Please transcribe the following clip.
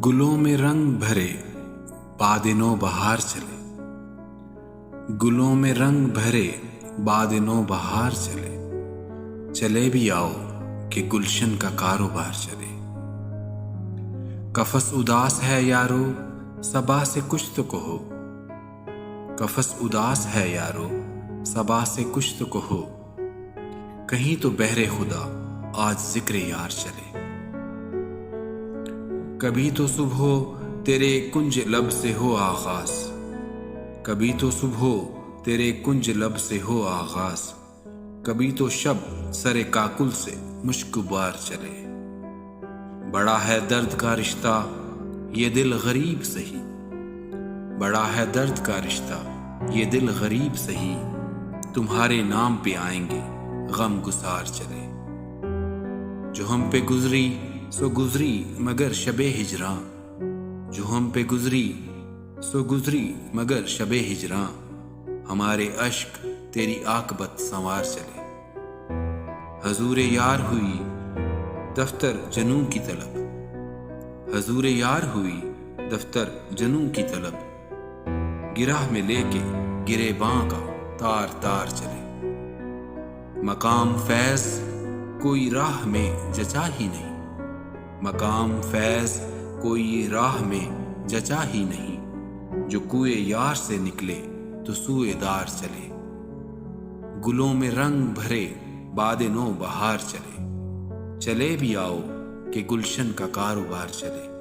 گلوں میں رنگ بھرے باد نو بہار چلے، گلوں میں رنگ بھرے باد نو بہار چلے، چلے بھی آؤ کہ گلشن کا کاروبار چلے۔ قفس اداس ہے یارو صبا سے کچھ تو کہو، قفس اداس ہے یارو صبا سے کچھ تو کہو، کہیں تو بہر خدا آج ذکر یار چلے۔ کبھی تو صبح تیرے کنج لب سے ہو آغاز، کبھی تو صبح تیرے کنج لب سے ہو آغاز، کبھی تو شب سر کاکل سے مشک بار چلے۔ بڑا ہے درد کا رشتہ یہ دل غریب سہی، بڑا ہے درد کا رشتہ یہ دل غریب سہی، تمہارے نام پہ آئیں گے غم گسار چلے۔ جو ہم پہ گزری سو گزری مگر شب ہجراں، جو ہم پہ گزری سو گزری مگر شب ہجراں، ہمارے اشک تیری عاقبت سنوار چلے۔ حضور یار ہوئی دفتر جنوں کی طلب، حضور یار ہوئی دفتر جنوں کی طلب، گرہ میں لے کے گرے باں کا تار تار چلے۔ مقام فیض کوئی راہ میں جچا ہی نہیں، مقام فیض کوئی راہ میں جچا ہی نہیں، جو کوئے یار سے نکلے تو سوئے دار چلے۔ گلوں میں رنگ بھرے باد نو بہار چلے، چلے بھی آؤ کہ گلشن کا کاروبار چلے۔